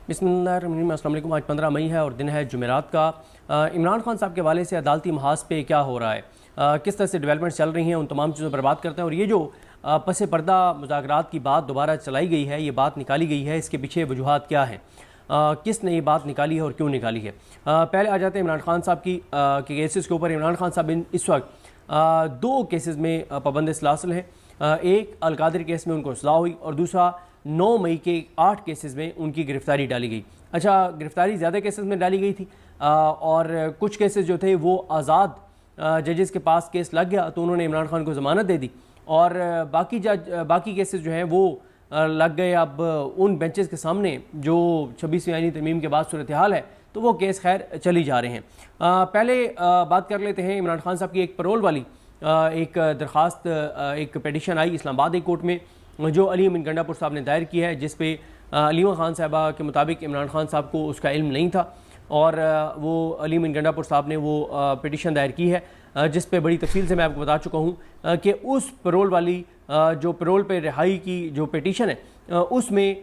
बिस्मिल्लाहिर्रहमानिर्रहीम। अस्सलाम वालेकुम। आज 15 मई है और दिन है जुमेरात का। इमरान खान साहब के हवाले से अदालती महाज पे क्या हो रहा है, किस तरह से डेवलपमेंट चल रही हैं, उन तमाम चीज़ों पर बात करते हैं। और ये जो पस पर्दा मुज़ाकरात की बात दोबारा चलाई गई है, ये बात निकाली गई है, इसके पीछे वजूहात क्या हैं, किस ने ये बात निकाली है और क्यों निकाली है। पहले आ जाते हैं इमरान खान साहब की केसेस के ऊपर। इमरान खान साहब इस वक्त दो केसेस में पाबंद सलासल हैं। एक अलकादर केस में उनको सज़ा हुई और दूसरा 9 मई के 8 केसेस में उनकी गिरफ्तारी डाली गई। अच्छा, गिरफ्तारी ज़्यादा केसेस में डाली गई थी और कुछ केसेस जो थे वो आज़ाद जजेस के पास केस लग गया तो उन्होंने इमरान खान को ज़मानत दे दी और बाकी केसेस जो हैं वो लग गए अब उन बेंचेस के सामने जो 26वीं आईनी तरमीम के बाद सूरत हाल है, तो वो केस खैर चली जा रहे हैं। पहले बात कर लेते हैं इमरान खान साहब की एक पैरोल वाली एक दरख्वास्त, एक पिटीशन आई इस्लामाबाद हाई कोर्ट में जो अली अमीन गंडापुर साहब ने दायर की है, जिस पे अलीमा खान साहबा के मुताबिक इमरान खान साहब को उसका इल्म नहीं था और वो अली अमीन गंडापुर साहब ने वो पिटीशन दायर की है, जिस पे बड़ी तफसील से मैं आपको बता चुका हूँ कि उस पैरोल वाली जो पैरोल पे रिहाई की जो पिटीशन है उसमें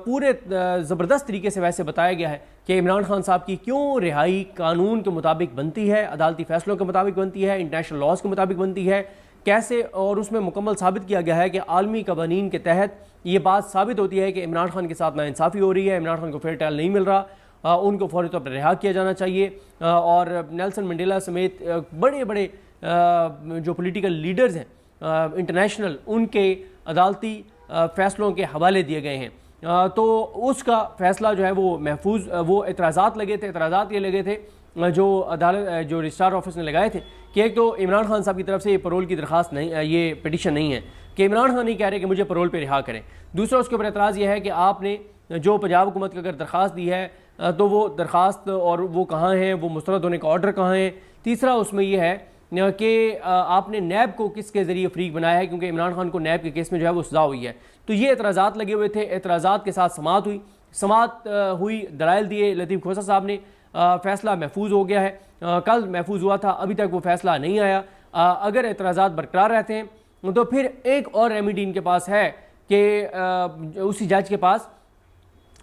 पूरे ज़बरदस्त तरीके से वैसे बताया गया है कि इमरान खान साहब की क्यों रिहाई कानून के मुताबिक बनती है, अदालती फ़ैसलों के मुताबिक बनती है, इंटरनेशनल लॉज के मुताबिक बनती है, कैसे। और उसमें मुकम्मल साबित किया गया है कि आलमी कवानीन के तहत ये बात साबित होती है कि इमरान खान के साथ नाइंसाफ़ी हो रही है, इमरान खान को फेयर ट्रायल नहीं मिल रहा, उनको फौरी तौर पर रिहा किया जाना चाहिए। और नेल्सन मंडेला समेत बड़े बड़े जो पॉलिटिकल लीडर्स हैं इंटरनेशनल, उनके अदालती फ़ैसलों के हवाले दिए गए हैं। तो उसका फ़ैसला जो है वो महफूज, वो एतराज़ात लगे थे, एतराज़ात ये लगे थे जो अदालत जो रजिस्ट्रार ऑफिस ने लगाए थे कि एक तो इमरान खान साहब की तरफ से ये पैरोल की दरख्वास्त नहीं, ये पिटीशन नहीं है कि इमरान खान नहीं कह रहे कि मुझे पैरोल पे रिहा करें। दूसरा उसके ऊपर एतराज़ ये है कि आपने जो पंजाब हुकूमत को अगर दरख्वास्त दी है तो वो दरख्वास्त और वो कहाँ है, वो मुस्तरद होने का ऑर्डर कहाँ है। तीसरा उसमें यह है कि आपने नैब को किसके ज़रिए फ्रीक बनाया है, क्योंकि इमरान खान को नैब के केस में जो है वो सज़ा हुई है। तो ये एतराज़ात लगे हुए थे, एतराज़ात के साथ समाअत हुई, दलाइल दिए लतीफ़ खोसा साहब ने, फ़ैसला महफूज हो गया है। कल महफूज हुआ था, अभी तक वो फ़ैसला नहीं आया। अगर एतराज़ात बरकरार रहते हैं तो फिर एक और रेमेडी इनके पास है कि उसी जज के पास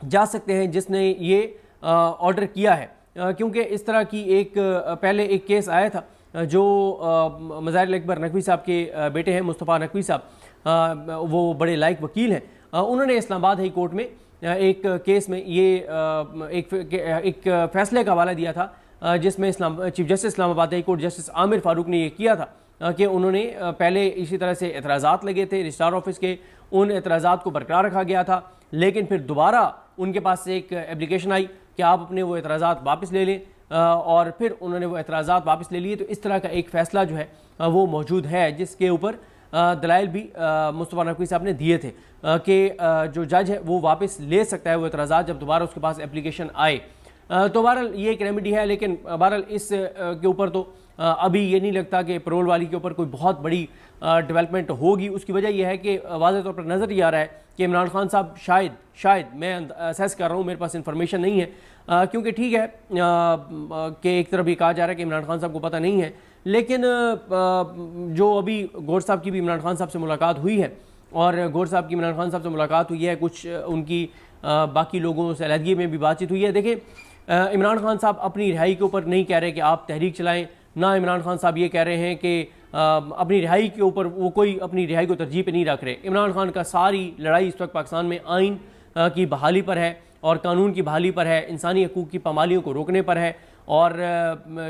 जा सकते हैं जिसने ये ऑर्डर किया है, क्योंकि इस तरह की एक पहले एक केस आया था जो मज़ाहिर अकबर नकवी साहब के बेटे हैं मुस्तफ़ा नकवी साहब, वो बड़े लायक वकील हैं, उन्होंने इस्लामाबाद हाई कोर्ट में एक केस में ये एक फ़ैसले का हवाला दिया था जिसमें chief justice Islamabad high court justice Aamir Farooq ने ये किया था कि उन्होंने पहले इसी तरह से एतराज़ात लगे थे रजिस्ट्रार ऑफिस के, उन एतराज़ात को बरकरार रखा गया था, लेकिन फिर दोबारा उनके पास से एक एप्लीकेशन आई कि आप अपने वो एतराज़ात वापस ले लें और फिर उन्होंने वो एतराज़ात वापस ले लिए। तो इस तरह का एक फ़ैसला जो है वो मौजूद है जिसके ऊपर दलाइल भी मुस्तफ़ा नकवी साहब ने दिए थे कि जो जज है वो वापस ले सकता है वो एतराज़ात जब दोबारा उसके पास एप्लीकेशन आए। तो बहरहाल ये एक रेमेडी है, लेकिन बहरहाल इस के ऊपर तो अभी ये नहीं लगता कि पैरोल वाली के ऊपर कोई बहुत बड़ी डेवलपमेंट होगी। उसकी वजह यह है कि वाज़ेह तौर पर नज़र ये आ रहा है कि इमरान खान साहब शायद मैं असेस कर रहा हूँ, मेरे पास इन्फॉर्मेशन नहीं है, क्योंकि ठीक है कि एक तरफ ये कहा जा रहा है कि इमरान खान साहब को पता नहीं है, लेकिन जो अभी गौर साहब की भी इमरान खान साहब से मुलाकात हुई है और गौर साहब की इमरान खान साहब से मुलाकात हुई है, कुछ उनकी बाकी लोगों से अलहदगी में भी बातचीत हुई है। देखिए, इमरान खान साहब अपनी रिहाई के ऊपर नहीं कह रहे कि आप तहरीक चलाएं, ना इमरान खान साहब ये कह रहे हैं कि अपनी रिहाई के ऊपर वो कोई अपनी रिहाई को तरजीह पे नहीं रख रहे। इमरान खान का सारी लड़ाई इस वक्त पाकिस्तान में आइन की बहाली पर है और कानून की बहाली पर है, इंसानी हकूक़ की पामालियों को रोकने पर है और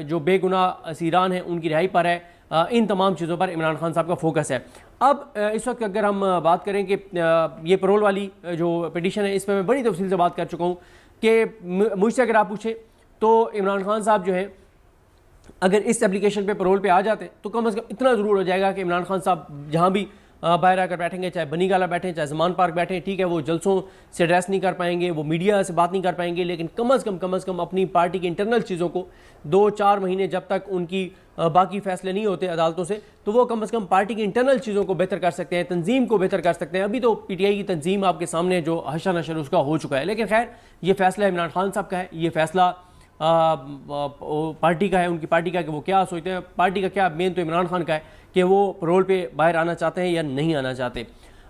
जो बेगुनाह असीरान हैं उनकी रिहाई पर है। इन तमाम चीज़ों पर इमरान खान साहब का फोकस है। अब इस वक्त अगर हम बात करें कि ये पैरोल वाली जो पिटीशन है, इस पर मैं बड़ी तफसील से बात कर चुका हूँ कि मुझसे अगर आप पूछें तो इमरान खान साहब जो हैं अगर इस एप्लीकेशन पे पैरोल पे आ जाते तो कम अज़ कम इतना ज़रूर हो जाएगा कि इमरान खान साहब जहाँ भी बाहर आकर बैठेंगे, चाहे बनी गाला बैठें, चाहे ज़मान पार्क बैठें, ठीक है, वो जलसों से एड्रेस नहीं कर पाएंगे, वो मीडिया से बात नहीं कर पाएंगे, लेकिन कम अज़ कम अपनी पार्टी की इंटरनल चीज़ों को 2-4 महीने जब तक उनकी बाकी फ़ैसले नहीं होते अदालतों से, तो वो कम अज़ कम पार्टी की इंटरनल चीज़ों को बेहतर कर सकते हैं, तंजीम को बेहतर कर सकते हैं। अभी तो PTI की तंजीम आपके सामने जो हशा नशर उसका हो चुका है, लेकिन खैर ये फ़ैसला इमरान खान साहब का है, ये फ़ैसला पार्टी का है, उनकी पार्टी का है कि वो क्या सोचते हैं। पार्टी का क्या मेन तो इमरान खान का है कि वो पैरोल पे बाहर आना चाहते हैं या नहीं आना चाहते।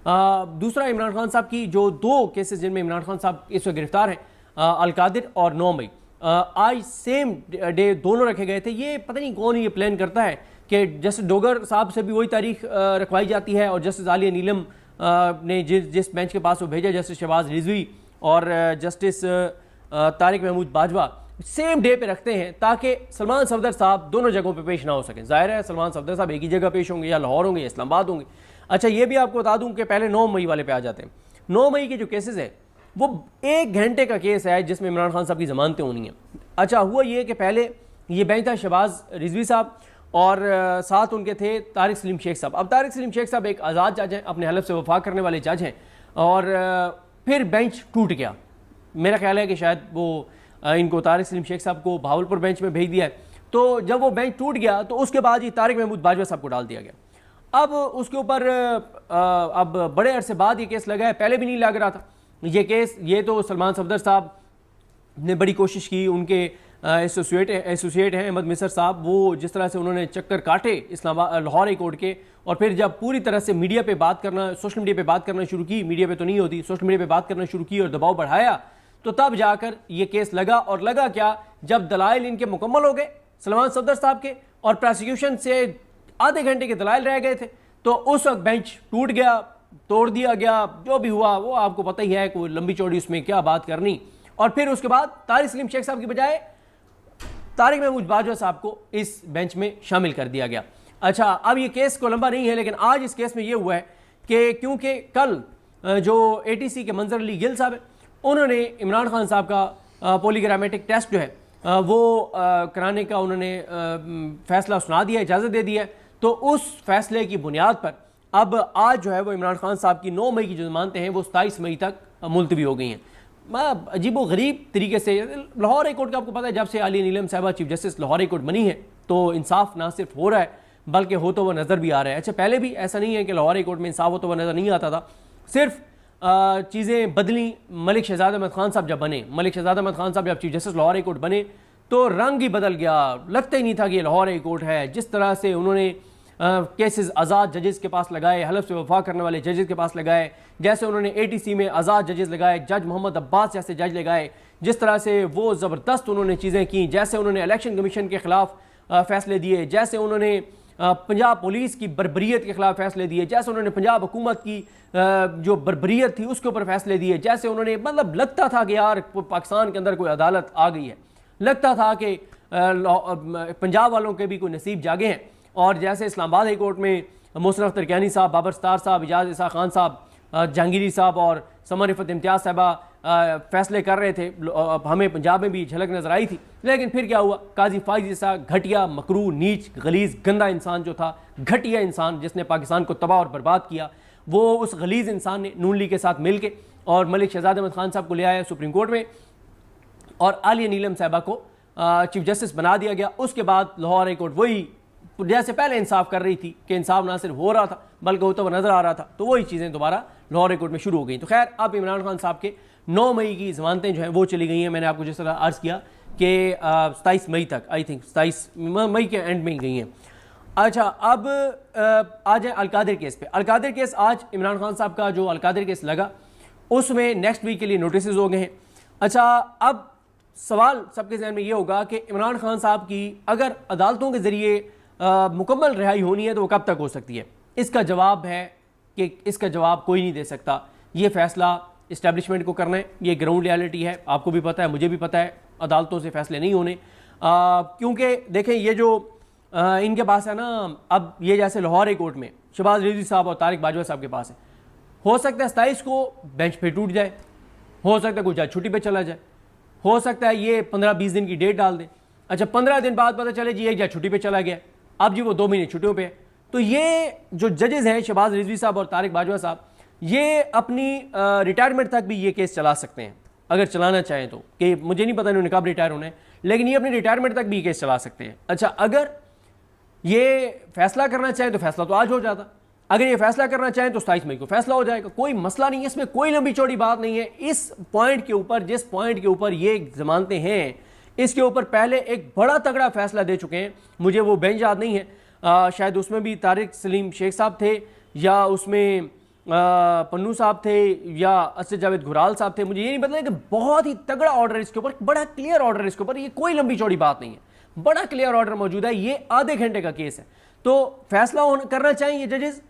दूसरा, इमरान खान साहब की जो 2 केसेस जिनमें इमरान खान साहब इस वक्त गिरफ्तार हैं, अलकादिर और 9 मई आज सेम डे दोनों रखे गए थे। ये पता नहीं कौन ये प्लान करता है कि जस्टिस डोगर साहब से भी वही तारीख रखवाई जाती है और जस्टिस आलिया नीलम ने जिस बेंच के पास वो भेजा, जस्टिस शहबाज रिजवी और justice Tariq Mahmood Bajwa, same day पे रखते हैं ताकि सलमान सफदर साहब दोनों जगहों पे पेश ना हो सकें। जाहिर है सलमान सफदर साहब एक ही जगह पेश होंगे, या लाहौर होंगे या इस्लामाबाद होंगे। अच्छा ये भी आपको बता दूं कि पहले 9 मई वाले पे आ जाते हैं। 9 मई के जो केसेस है वो 1 घंटे का केस है जिसमें इमरान खान साहब की जमानतें होनी हैं। अच्छा हुआ ये कि पहले ये बेंच था शहबाज रिजवी साहब और साथ उनके थे तारिक सलीम शेख साहब। अब तारिक सलीम शेख साहब एक आज़ाद जज हैं, अपने हलफ से वफा करने वाले जज हैं, और फिर बेंच टूट गया। मेरा ख्याल है कि शायद वो इनको तारिक सलीम शेख साहब को भावलपुर बेंच में भेज दिया है। तो जब वो बेंच टूट गया तो उसके बाद ही तारिक महमूद बाजवा साहब को डाल दिया गया। अब उसके ऊपर अब बड़े अरसे बाद ये केस लगा है, पहले भी नहीं लग रहा था ये केस। ये तो सलमान सफदर साहब ने बड़ी कोशिश की, उनके एसोसिएट हैं अहमद मिसर साहब, वो जिस तरह से उन्होंने चक्कर काटे इस्लामाबाद लाहौर हाई कोर्ट के, और फिर जब पूरी तरह से मीडिया पे बात करना, सोशल मीडिया पे बात करना शुरू की, मीडिया पे तो नहीं होती, सोशल मीडिया पे बात करना शुरू की और दबाव बढ़ाया, तो तब जाकर ये केस लगा। और लगा क्या, जब दलाइल इनके मुकम्मल हो गए सलमान सफदर साहब के और प्रोसिक्यूशन से आधे घंटे के दलाइल रह गए थे, तो उस वक्त बेंच टूट गया, तोड़ दिया गया। जो भी हुआ वो आपको पता ही है, कोई लंबी चौड़ी उसमें क्या बात करनी। और फिर उसके बाद तारिक सलीम शेख साहब की बजाय तारिक महमूद बाजवा साहब को इस बेंच में शामिल कर दिया गया। अच्छा अब ये केस को लंबा नहीं है, लेकिन आज इस केस में ये हुआ है कि क्योंकि कल जो ATC के मंजर अली गिल साहब है, उन्होंने इमरान खान साहब का पॉलीग्रामेटिक टेस्ट जो है वो कराने का उन्होंने फैसला सुना दिया, इजाज़त दे दी है। तो उस फैसले की बुनियाद पर अब आज जो है वो इमरान खान साहब की 9 मई की जो जमानतें हैं वो 27 मई तक मुलतवी हो गई हैं। अजीब व गरीब तरीके से लाहौर हाई कोर्ट का आपको पता है, जब से आलिया नीलम साहिबा chief justice Lahore high court बनी है तो इंसाफ ना सिर्फ हो रहा है बल्कि हो तो वह नज़र भी आ रहा है। अच्छा पहले भी ऐसा नहीं है कि लाहौर हाई कोर्ट में इंसाफ हो तो वह नज़र नहीं आता था, सिर्फ चीज़ें बदली। मलिक शहजाद अहमद खान साहब जब बने, मलिक शहजाद अहमद खान साहब जब chief justice Lahore high court बने तो रंग ही बदल गया, लगता ही नहीं था कि ये लाहौर हाई कोर्ट है। जिस तरह से उन्होंने केसेस आज़ाद जजेस के पास लगाए, हलफ से वफा करने वाले जजेस के पास लगाए, जैसे उन्होंने ATC में आज़ाद जजेस लगाए, जज मोहम्मद अब्बास जैसे जज लगाए, जिस तरह से वो ज़बरदस्त उन्होंने चीज़ें की, जैसे उन्होंने इलेक्शन कमीशन के ख़िलाफ़ फ़ैसले दिए, जैसे उन्होंने पंजाब पुलिस की बर्बरियत के ख़िलाफ़ फ़ैसले दिए, जैसे उन्होंने पंजाब हुकूमत की जो बर्बरियत थी उसके ऊपर फ़ैसले दिए, जैसे उन्होंने मतलब लगता था कि यार पाकिस्तान के अंदर कोई अदालत आ गई है, लगता था कि पंजाब वालों के भी कोई नसीब जागे हैं। और जैसे इस्लामाबाद हाई कोर्ट में मोहसिन अख्तर कियानी साहब, बाबर सत्तार साहब, इजाज़ इसा खान साहब, जहांगीरी साहब और समर रिफत इम्तियाज़ साहबा फैसले कर रहे थे, हमें पंजाब में भी झलक नजर आई थी। लेकिन फिर क्या हुआ, काजी फाइज जैसा घटिया, मकरू, नीच, गलीज, गंदा इंसान जो था, घटिया इंसान जिसने पाकिस्तान को तबाह और बर्बाद किया, वो उस गलीज इंसान ने नून लीग के साथ मिल के और मलिक शहजाद अहमद खान साहब को ले आया सुप्रीम कोर्ट में और आलिया नीलम साहिबा को चीफ जस्टिस बना दिया गया। उसके बाद लाहौर हाई कोर्ट वही जैसे पहले इंसाफ कर रही थी कि इंसाफ ना सिर्फ हो रहा था बल्कि होता हुआ नजर आ रहा था, तो वही चीज़ें दोबारा लाहौर हाई कोर्ट में शुरू हो गई। तो खैर अब इमरान खान साहब के 9 मई की जमानतें जो हैं वो चली गई हैं। मैंने आपको जिस तरह अर्ज़ किया कि 27 मई तक, आई थिंक 27 मई के एंड में गई हैं। अच्छा अब आ जाए अलकादिर केस पे। अलकादिर केस आज इमरान खान साहब का जो अलकादिर केस लगा उसमें नेक्स्ट वीक के लिए नोटिस हो गए हैं। अच्छा अब सवाल सबके जहन में ये होगा कि इमरान खान साहब की अगर अदालतों के ज़रिए मुकम्मल रिहाई होनी है तो वो कब तक हो सकती है? इसका जवाब है कि इसका जवाब कोई नहीं दे सकता। ये फ़ैसला इस्टेब्लिशमेंट को करना है, ये ग्राउंड रियलिटी है, आपको भी पता है, मुझे भी पता है, अदालतों से फ़ैसले नहीं होने। क्योंकि देखें ये जो इनके पास है ना, अब ये जैसे लाहौर हाई कोर्ट में शहबाज रिजवी साहब और तारिक बाजवा साहब के पास है, हो सकता है 27 को बेंच पे टूट जाए, हो सकता है कोई जज छुट्टी पे चला जाए, हो सकता है ये 15-20 दिन की डेट डाल दें। अच्छा 15 दिन बाद पता चले जी एक जज छुट्टी पे चला गया, अब जी वो 2 महीने छुट्टियों पे है। तो ये जो जजेस हैं शहबाज रिजवी साहब और तारिक बाजवा साहब, ये अपनी रिटायरमेंट तक भी ये केस चला सकते हैं अगर चलाना चाहें तो, कि मुझे नहीं पता इन्होंने कब रिटायर होना है, लेकिन ये अपनी रिटायरमेंट तक भी ये केस चला सकते हैं। अच्छा अगर ये फैसला करना चाहें तो फैसला तो आज हो जाता, अगर ये फैसला करना चाहें तो 27 मई को फैसला हो जाएगा, कोई मसला नहीं है, इसमें कोई लंबी चौड़ी बात नहीं है। इस पॉइंट के ऊपर, जिस पॉइंट के ऊपर ये जमानतें हैं, इसके ऊपर पहले एक बड़ा तगड़ा फैसला दे चुके हैं। मुझे वो बेंच याद नहीं है, शायद उसमें भी तारिक सलीम शेख साहब थे या उसमें पन्नू साहब थे या असद जावेद घुराल साहब थे, मुझे ये नहीं पता कि बहुत ही तगड़ा ऑर्डर इसके ऊपर, बड़ा क्लियर ऑर्डर इसके ऊपर, ये कोई लंबी चौड़ी बात नहीं है, बड़ा क्लियर ऑर्डर मौजूद है, ये आधे घंटे का केस है। तो फैसला करना चाहिए जजेस,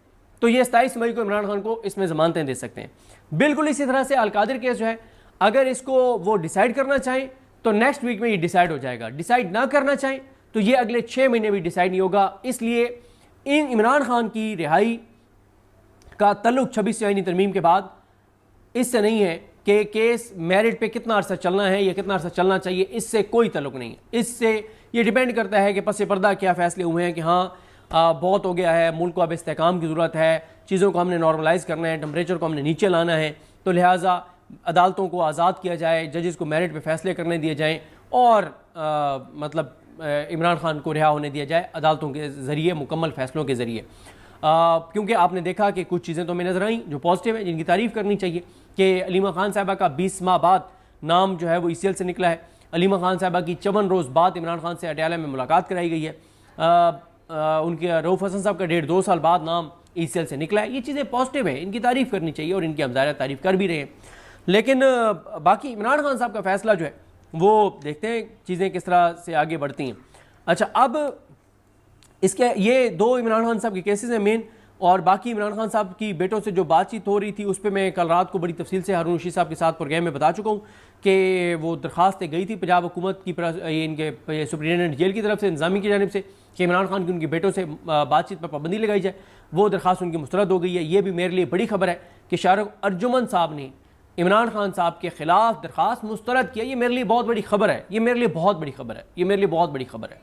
तो ये 27 मई को इमरान खान को इसमें जमानतें दे सकते हैं। बिल्कुल इसी तरह से अलकादिर केस जो है, अगर इसको वो डिसाइड करना चाहें तो नेक्स्ट वीक में ये डिसाइड हो जाएगा, डिसाइड ना करना चाहें तो ये अगले 6 महीने भी डिसाइड नहीं होगा। इसलिए इन इमरान खान की रिहाई का तल्लुक 26 आईनी तरमीम के बाद इससे नहीं है कि केस मेरिट पे कितना अरसा चलना है या कितना अरसा चलना चाहिए, इससे कोई तल्लुक नहीं है। इससे ये डिपेंड करता है कि पसे पर्दा क्या फैसले हुए हैं कि हाँ बहुत हो गया है, मुल्क को अब इस्तेहकाम की ज़रूरत है, चीज़ों को हमने नॉर्मलाइज़ करना है, टेम्परेचर को हमने नीचे लाना है, तो लिहाजा अदालतों को आज़ाद किया जाए, जजेस को मेरिट पे फैसले करने दिए जाएँ और मतलब इमरान खान को रिहा होने दिया जाए अदालतों के ज़रिए, मुकम्मल फ़ैसलों के ज़रिए। क्योंकि आपने देखा कि कुछ चीज़ें तो हमें नजर आई जो पॉजिटिव है, जिनकी तारीफ़ करनी चाहिए कि अलीमा खान साहबा का 20 माह बाद नाम जो है वो ECL से निकला है। अलीमा खान साहबा की 54 रोज़ बाद इमरान खान से अडयाला में मुलाकात कराई गई है। उनके रऊफ़ हसन साहब का 1.5-2 साल बाद नाम ECL से निकला है। ये चीज़ें पॉजिटिव है, इनकी तारीफ़ करनी चाहिए और इनकी हम ज़ाहिर तारीफ़ कर भी रहे हैं। लेकिन बाकी इमरान खान साहब का फ़ैसला जो है वो देखते हैं चीज़ें किस तरह से आगे बढ़ती हैं। अच्छा, अब इसके ये 2 इमरान खान साहब के केसेस हैं मेन, और बाकी इमरान खान साहब की बेटों से जो बातचीत हो रही थी उस पर मैं कल रात को बड़ी तफसील से हारून रशीद साहब के साथ प्रोग्राम में बता चुका हूँ कि वो दरख्वास्तें गई थी पंजाब हुकूमत की, इनके सुप्रिटेंडेंट जेल की तरफ से, इंतजामी की जानिब से, कि इमरान खान की उनके बेटों से बातचीत पर पाबंदी लगाई जाए। वो दरख्वास्त उनकी मुस्तरद हो गई है। ये भी मेरे लिए बड़ी खबर है कि शाहरुख अर्जुमन साहब ने इमरान खान साहब के खिलाफ दरख्वास्त मुस्तरद किया। ये मेरे लिए बहुत बड़ी खबर है, ये मेरे लिए बहुत बड़ी खबर है, ये मेरे लिए बहुत बड़ी खबर है।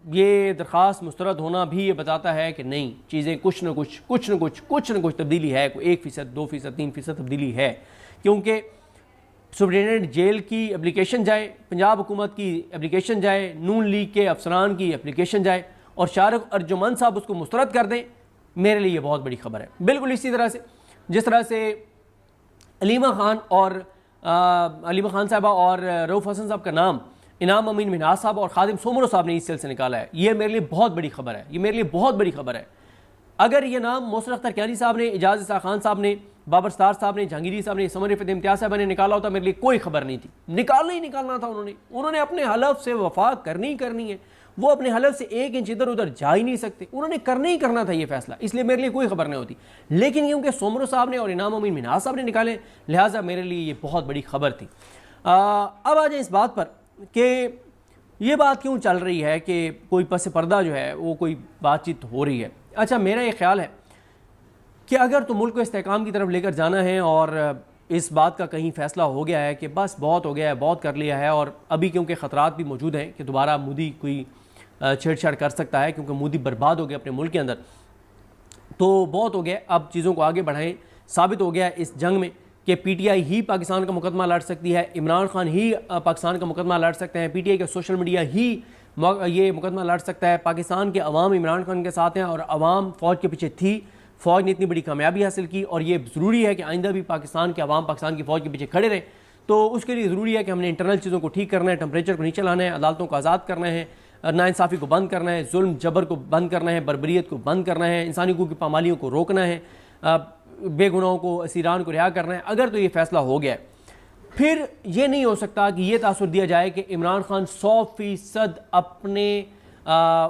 ये दरख्वास्त मुस्तरद होना भी ये बताता है कि नहीं, चीज़ें कुछ न कुछ तब्दीली है, कोई 1%, 2%, 3% तब्दीली है, क्योंकि सुप्रिटेंडेंट जेल की एप्लीकेशन जाए, पंजाब हुकूमत की एप्लीकेशन जाए, नून लीग के अफसरान की एप्लीकेशन जाए और शाहरुख अर्जुमन साहब उसको मुस्तरद कर दें, मेरे लिए ये बहुत बड़ी खबर है। बिल्कुल इसी तरह से जिस तरह से अलीमा खान साहबा और रऊफ़ हसन साहब का नाम इनाम अमीन मिन्हाज साहब और खादिम सोमरो साहब ने ECL से निकाला है, ये मेरे लिए बहुत बड़ी खबर है, ये मेरे लिए बहुत बड़ी खबर है। अगर ये नाम मोहसिन अख्तर कियानी साहब ने, एजाज इसा खान साहब ने, बाबर सतार साहब ने, जहांगीरी साहब ने, समर रिफत इम्तियाज साहब ने निकाला होता, मेरे लिए कोई खबर नहीं थी। निकालना ही निकालना था उन्होंने अपने हलफ से वफा करनी है। वो अपने हलफ से 1 इंच इधर उधर जा ही नहीं सकते, उन्होंने करना ही करना था ये फैसला, इसलिए मेरे लिए कोई खबर नहीं होती। लेकिन क्योंकि सोमरो साहब ने और इनाम अमीन मिन्हाज साहब ने निकाले, लिहाजा मेरे लिए ये बहुत बड़ी खबर थी। अब आ जाए इस बात पर कि ये बात क्यों चल रही है कि कोई पस पर्दा जो है वो कोई बातचीत हो रही है। अच्छा, मेरा ये ख्याल है कि अगर तो मुल्क को इस्तेहकाम की तरफ लेकर जाना है और इस बात का कहीं फ़ैसला हो गया है कि बस बहुत हो गया है, बहुत कर लिया है, और अभी क्योंकि ख़तरात भी मौजूद हैं कि दोबारा मोदी कोई छेड़छाड़ कर सकता है क्योंकि मोदी बर्बाद हो गया अपने मुल्क के अंदर, तो बहुत हो गया, अब चीज़ों को आगे बढ़ाएं। साबित हो गया इस जंग में कि PTI ही पाकिस्तान का मुकदमा लड़ सकती है, इमरान खान ही पाकिस्तान का मुकदमा लड़ सकते हैं, PTI का सोशल मीडिया ही ये मुकदमा लड़ सकता है। पाकिस्तान के अवाम इमरान खान के साथ हैं और अवाम फ़ौज के पीछे थी, फ़ौज ने इतनी बड़ी कामयाबी हासिल की, और ये ज़रूरी है कि आइंदा भी पाकिस्तान के अवाम पाकिस्तान की फ़ौज के पीछे खड़े रहे। तो उसके लिए ज़रूरी है कि हमने इंटरनल चीज़ों को ठीक करना है, टेम्परेचर को नीचे लाना है, अदालतों को आज़ाद करना है, नाइंसाफ़ी को बंद करना है, जुल्म जबर को बंद करना है, बर्बरियत को बंद करना है, इंसानी हकूक़ की पामालियों को रोकना है, बेगुनाहों को, असीरान को रिहा करना है। अगर तो ये फैसला हो गया, फिर ये नहीं हो सकता कि ये तासुर दिया जाए कि इमरान खान 100% अपने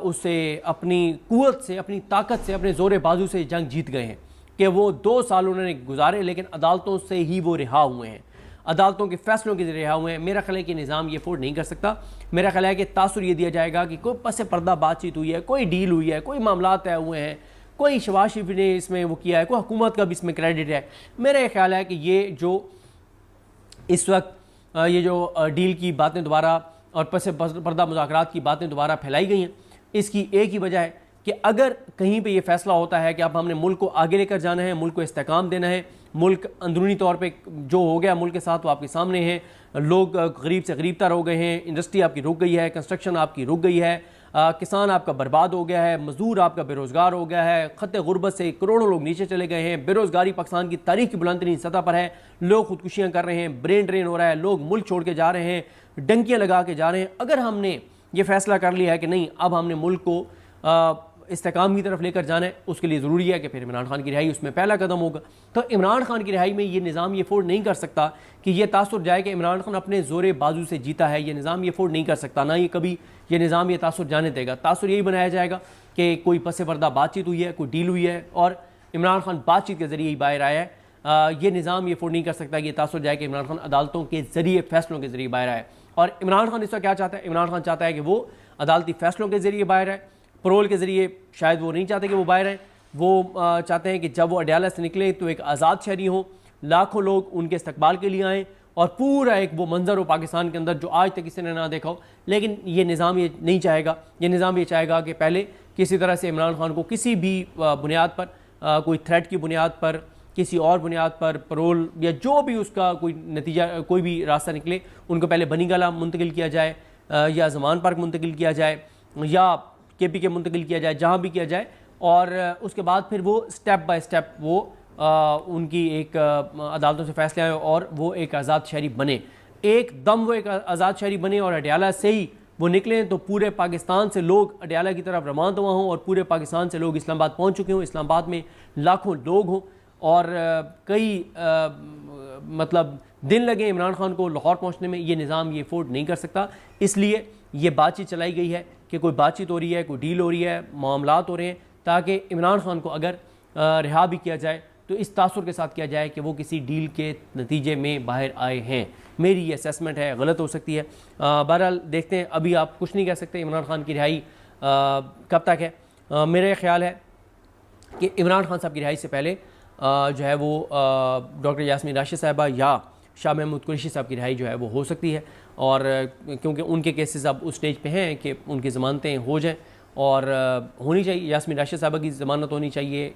उससे, अपनी कुव्वत से, अपनी ताकत से, अपने ज़ोर बाजू से जंग जीत गए हैं, कि वो 2 साल उन्होंने गुजारे लेकिन अदालतों से ही वो रिहा हुए हैं, अदालतों के फैसलों के जरिए रिहा हुए हैं। मेरा ख्याल है कि निज़ाम ये अफोर्ड नहीं कर सकता। मेरा ख्याल है कि तासुर ये दिया जाएगा कि कोई पस पर्दा बातचीत हुई है, कोई डील हुई है, कोई मामला तय हुए हैं, कोई शहबाज शरीफ ने इसमें वो किया है, कोई हुकूमत का भी इसमें क्रेडिट है। मेरा ये ख्याल है कि ये जो इस वक्त ये जो डील की बातें दोबारा और पस पर्दा मुज़ाकरात की बातें दोबारा फैलाई गई हैं, इसकी एक ही वजह है कि अगर कहीं पे ये फैसला होता है कि अब हमने मुल्क को आगे लेकर जाना है, मुल्क को इस्तेहकाम देना है, मुल्क अंदरूनी तौर पे जो हो गया मुल्क के साथ वो आपके सामने है, लोग गरीब से गरीब तर हो गए हैं, इंडस्ट्री आपकी रुक गई है, कंस्ट्रक्शन आपकी रुक गई है, किसान आपका बर्बाद हो गया है, मजदूर आपका बेरोज़गार हो गया है, ख़त्े गुर्बत से करोड़ों लोग नीचे चले गए हैं, बेरोज़गारी पाकिस्तान की तारीख की बुलंदतरीन सतह पर है, लोग खुदकुशियाँ कर रहे हैं, ब्रेन ड्रेन हो रहा है, लोग मुल्क छोड़ के जा रहे हैं, डंकियाँ लगा के जा रहे हैं। अगर हमने ये फैसला कर लिया है कि नहीं, अब हमने मुल्क को इस्तेकाम की तरफ लेकर जाना है, उसके लिए ज़रूरी है कि फिर इमरान खान की रिहाई उसमें पहला कदम होगा। तो इमरान खान की रिहाई में ये निज़ाम ये अफोर्ड नहीं कर सकता कि ये तासुर जाए कि इमरान खान अपने ज़ोर बाजू से जीता है। ये निज़ाम ये अफोर्ड नहीं कर सकता, ना ये कभी ये निज़ाम ये तासुर जाने देगा। तासुर यही बनाया जाएगा कि कोई पसे पर्दा बातचीत हुई है, कोई डील हुई है और इमरान खान बातचीत के ज़रिए ही बाहर आया है। ये निज़ाम ये अफोर्ड नहीं कर सकता कि ये तासुर जाए कि इमरान खान अदालतों के ज़रिए फैसलों के ज़रिए बाहर आए। और इमरान खान इसका क्या चाहता है? इमरान खान चाहता है कि वो अदालती फैसलों के ज़रिए बाहर आए, परोल के ज़रिए शायद वो नहीं चाहते कि वो बाहर आए। वो चाहते हैं कि जब वो अडयाला से निकले तो एक आज़ाद शहरी हो, लाखों लोग उनके इस्तकबाल के लिए आएँ और पूरा एक वो मंजर हो पाकिस्तान के अंदर जो आज तक किसी ने ना देखा हो। लेकिन ये निज़ाम ये नहीं चाहेगा। ये निज़ाम ये चाहेगा कि पहले किसी तरह से इमरान खान को किसी भी बुनियाद पर, कोई थ्रेट की बुनियाद पर, किसी और बुनियाद पर, परोल या जो भी उसका कोई नतीजा, कोई भी रास्ता निकले, उनको पहले बनीगला मुंतकिल किया जाए या ज़मान पार्क मुंतकिल किया जाए या KPK मुंतकिल किया जाए, जहाँ भी किया जाए। और उसके बाद फिर वो स्टेप बाय स्टेप वो उनकी एक अदालतों से फैसले आए और वो एक आज़ाद शहरी बने। एकदम वो एक आज़ाद शहरी बने और अडयाला से ही वो निकलें तो पूरे पाकिस्तान से लोग अडयाला की तरफ रवाना हों और पूरे पाकिस्तान से लोग इस्लामाबाद पहुँच चुके हों, इस्लामाबाद में लाखों लोग हों और कई मतलब दिन लगे इमरान खान को लाहौर पहुंचने में। ये निज़ाम ये अफोर्ड नहीं कर सकता। इसलिए ये बातचीत चलाई गई है कि कोई बातचीत हो रही है, कोई डील हो रही है, मामलात हो रहे हैं, ताकि इमरान खान को अगर रिहा भी किया जाए तो इस तासुर के साथ किया जाए कि वो किसी डील के नतीजे में बाहर आए हैं। मेरी ये असेसमेंट है, गलत हो सकती है। बहरहाल देखते हैं, अभी आप कुछ नहीं कह सकते इमरान खान की रिहाई कब तक है। मेरा ख्याल है कि इमरान खान साहब की रिहाई से पहले जो है वो डॉक्टर यास्मीन राशिद साहिबा या शाह महमूद कुरैशी साहब की रिहाई जो है वो हो सकती है। और क्योंकि उनके केसेस अब उस स्टेज पे हैं कि उनकी ज़मानतें हो जाएं और होनी चाहिए। यास्मीन राशिद साहिबा की ज़मानत होनी चाहिए,